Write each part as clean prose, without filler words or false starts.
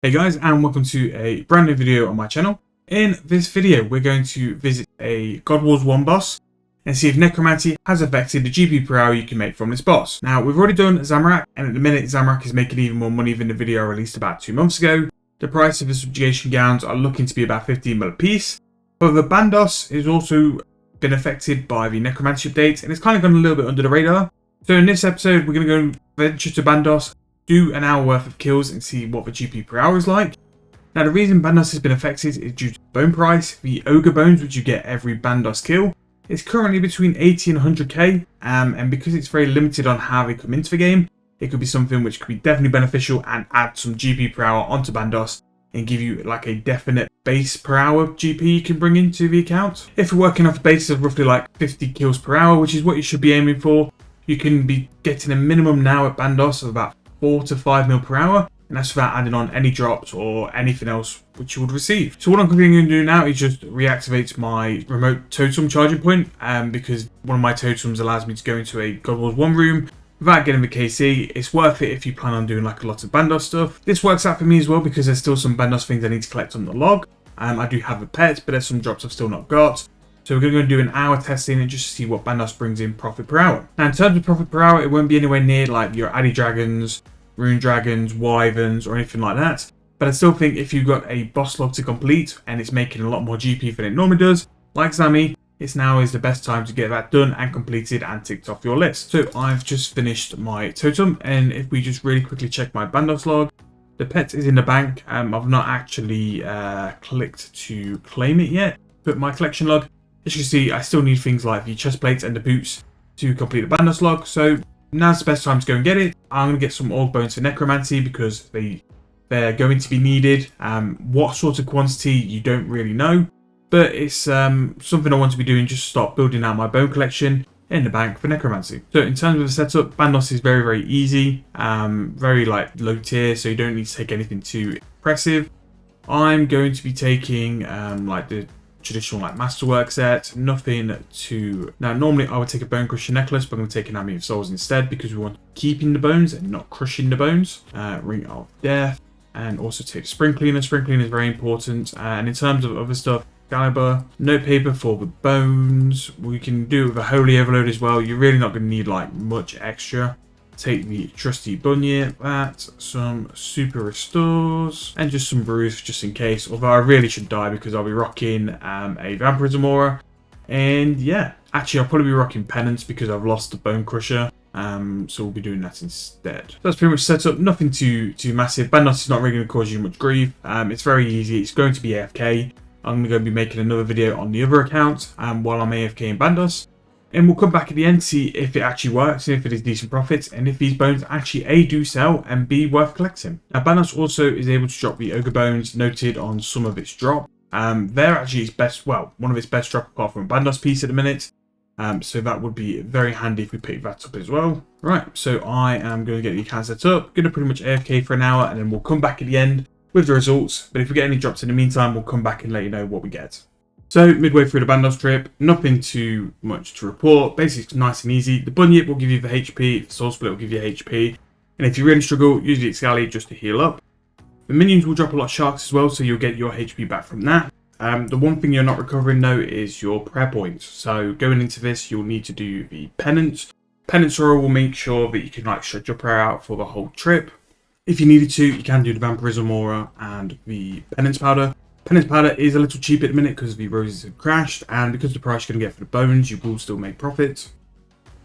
Hey guys, and welcome to a brand new video on my channel. In this video we're going to visit a God Wars 1 boss and see if Necromancy has affected the GP per hour you can make from this boss. Now we've already done Zamorak, and at the minute Zamorak is making even more money than the video I released about 2 months ago. The price of the subjugation gowns are looking to be about 15 mil a piece. However, Bandos has also been affected by the Necromancy update and it's kind of gone a little bit under the radar. So in this episode we're going to go venture to Bandos, do an hour worth of kills and see what the GP per hour is like. Now the reason Bandos has been affected is due to bone price. The ogre bones, which you get every Bandos kill, is currently between 80 and 100k, and because it's very limited on how they come into the game, it could be something which could be definitely beneficial and add some GP per hour onto Bandos and give you like a definite base per hour GP you can bring into the account. If you're working off a basis of roughly like 50 kills per hour, which is what you should be aiming for, you can be getting a minimum now at Bandos of about 4 to 5 mil per hour, and that's without adding on any drops or anything else which you would receive. So what I'm going to do now is just reactivate my remote totem charging point, because one of my totems allows me to go into a God Wars 1 room without getting the KC. It's worth it if you plan on doing like a lot of Bandos stuff. This works out for me as well because there's still some Bandos things I need to collect on the log. I do have a pet, but there's some drops I've still not got. So we're going to go do an hour testing and just see what Bandos brings in profit per hour. Now in terms of profit per hour, it won't be anywhere near like your Addy Dragons, Rune Dragons, Wyverns or anything like that. But I still think if you've got a boss log to complete and it's making a lot more GP than it normally does, like Zami, it's now is the best time to get that done and completed and ticked off your list. So I've just finished my totem, and if we just really quickly check my Bandos log, the pet is in the bank. I've not actually clicked to claim it yet, but my collection log, as you can see, I still need things like the chest plates and the boots to complete the Bandos log. So now's the best time to go and get it. I'm going to get some ourg bones for Necromancy because they're going to be needed. What sort of quantity, you don't really know. But it's something I want to be doing just to start building out my bone collection in the bank for Necromancy. So in terms of the setup, Bandos is very, very easy. Very like low tier, so you don't need to take anything too impressive. I'm going to be taking like the traditional like masterwork set, nothing to... Now normally I would take a bone crusher necklace, but I'm going to take an army of souls instead because we want keeping the bones and not crushing the bones. Ring of death, and also take spring cleaner. Spring cleaner is very important. And in terms of other stuff, Caliber, note paper for the bones. We can do it with a holy overload as well. You're really not going to need like much extra. Take the trusty bunyip, that, some super restores, and just some brews just in case. Although I really should die because I'll be rocking a vampirism aura. And yeah, actually I'll probably be rocking penance because I've lost the bone crusher. So we'll be doing that instead. So that's pretty much set up. Nothing too massive. Bandos is not really going to cause you much grief. It's very easy. It's going to be AFK. I'm going to be making another video on the other account while I'm AFK in Bandos. And we'll come back at the end to see if it actually works, and if it is decent profits, and if these bones actually A, do sell, and B, worth collecting. Now Bandos also is able to drop the ogre bones noted on some of its drop. They're actually its best, well, one of its best drop apart from a Bandos piece at the minute. So that would be very handy if we pick that up as well. Right, so I am going to get the account set up, going to pretty much AFK for an hour, and then we'll come back at the end with the results. But if we get any drops in the meantime, we'll come back and let you know what we get. So midway through the Bandos trip, nothing too much to report. Basically nice and easy. The bunyip will give you the HP, the soul split will give you HP, and if you really struggle, use the Excali just to heal up. The minions will drop a lot of sharks as well, so you'll get your HP back from that. The one thing you're not recovering though is your prayer points. So going into this, you'll need to do the penance. Penance aura will make sure that you can like shut your prayer out for the whole trip. If you needed to, you can do the vampirism aura and the penance powder. Penance powder is a little cheap at the minute because the roses have crashed, and because the price you're going to get for the bones, you will still make profit.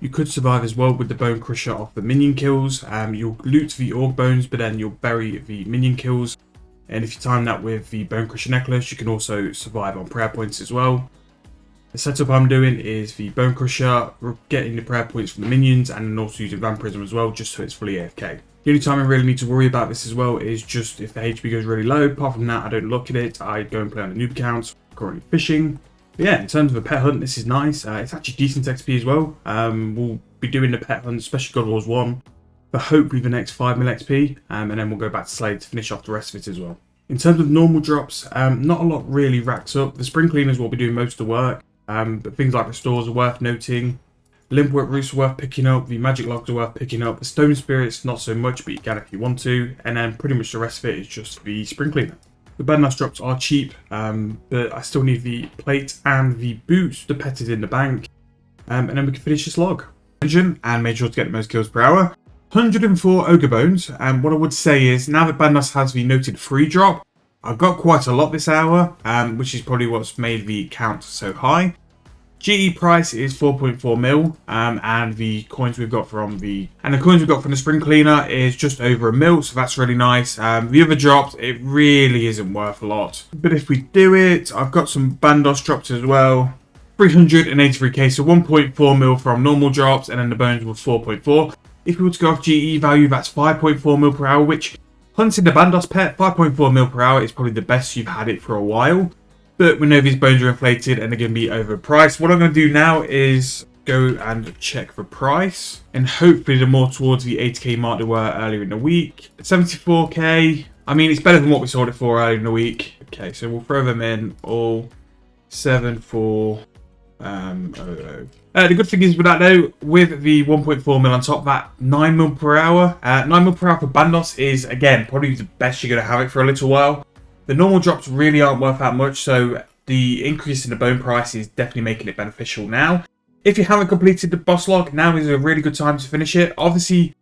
You could survive as well with the bone crusher off the minion kills. You'll loot the ourg bones, but then you'll bury the minion kills. And if you time that with the bone crusher necklace, you can also survive on prayer points as well. The setup I'm doing is the bone crusher, getting the prayer points from the minions, and then also using vampirism as well, just so it's fully AFK. The only time I really need to worry about this as well is just if the HP goes really low. Apart from that, I don't look at it. I go and play on a noob account, currently fishing. But yeah, in terms of a pet hunt, this is nice. It's actually decent XP as well. We'll be doing the pet hunt, especially God Wars 1, for hopefully the next 5 mil XP. And then we'll go back to Slade to finish off the rest of it as well. In terms of normal drops, not a lot really racks up. The spring cleaners will be doing most of the work. But things like restores are worth noting. Limpwork Roots are worth picking up, the Magic Logs are worth picking up, the Stone Spirits not so much, but you can if you want to, and then pretty much the rest of it is just the Spring Cleaner. The Bandos drops are cheap, but I still need the plate and the boots. The pet is in the bank, and then we can finish this log. And make sure to get the most kills per hour. 104 Ogre Bones, and what I would say is, now that Bandos has the noted free drop, I've got quite a lot this hour, which is probably what's made the count so high. GE price is 4.4 mil, and the coins we've got from the Spring Cleaner is just over a mil, so that's really nice. The other drops, it really isn't worth a lot, but if we do it, I've got some Bandos drops as well. 383k, so 1.4 mil from normal drops, and then the bones were 4.4. If we were to go off GE value, that's 5.4 mil per hour, which, hunting the Bandos pet, 5.4 mil per hour is probably the best you've had it for a while. But we know these bones are inflated and they're going to be overpriced. What I'm going to do now is go and check the price, and hopefully they're more towards the 80k mark they were earlier in the week. 74k, I mean, it's better than what we sold it for earlier in the week. Okay, so we'll throw them in all 7.4. The good thing is with that though, with the 1.4 mil on top, that 9 mil per hour, 9 mil per hour for Bandos is, again, probably the best you're going to have it for a little while. The normal drops really aren't worth that much, so the increase in the bone price is definitely making it beneficial now. If you haven't completed the boss log, now is a really good time to finish it. Obviously,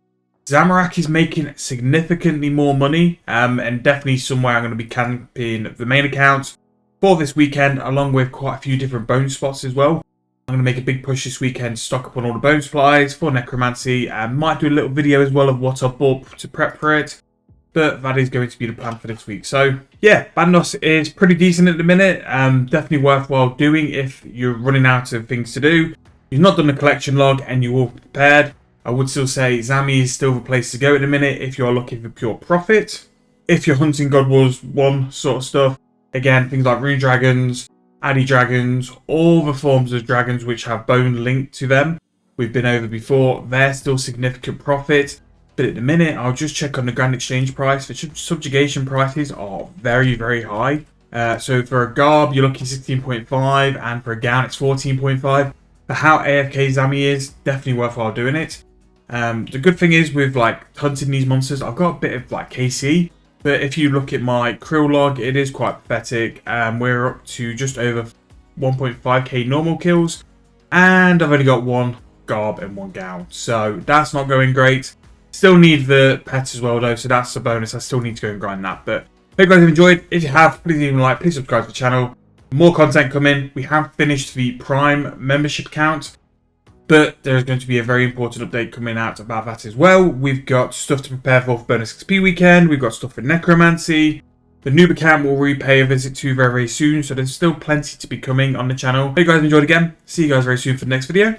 Zamorak is making significantly more money, and definitely somewhere I'm going to be camping the main account for this weekend, along with quite a few different bone spots as well. I'm going to make a big push this weekend, stock up on all the bone supplies for Necromancy, and might do a little video as well of what I bought to prep for it. But that is going to be the plan for this week. So yeah, Bandos is pretty decent at the minute. Definitely worthwhile doing if you're running out of things to do. You've not done the collection log and you're all prepared. I would still say Zami is still the place to go at the minute if you're looking for pure profit. If you're hunting God Wars 1 sort of stuff, again, things like Rune Dragons, Addy Dragons, all the forms of dragons which have bone linked to them, we've been over before, they're still significant profit. But at the minute, I'll just check on the Grand Exchange price. The subjugation prices are very, very high. So for a Garb, you're looking 16.5, and for a Gown, it's 14.5. For how AFK Zami is, definitely worthwhile doing it. The good thing is with like hunting these monsters, I've got a bit of like KC. But if you look at my krill log, it is quite pathetic. We're up to just over 1.5k normal kills, and I've only got one Garb and one Gown. So that's not going great. Still need the pets as well though, so that's a bonus. I still need to go and grind that. But hope you guys have enjoyed. If you have, please leave a like, please subscribe to the channel. More content coming. We have finished the Prime membership account, but there is going to be a very important update coming out about that as well. We've got stuff to prepare for bonus XP weekend. We've got stuff for Necromancy. The noob account will repay a visit to very, very soon, so there's still plenty to be coming on the channel. Hope you guys enjoyed again. See you guys very soon for the next video.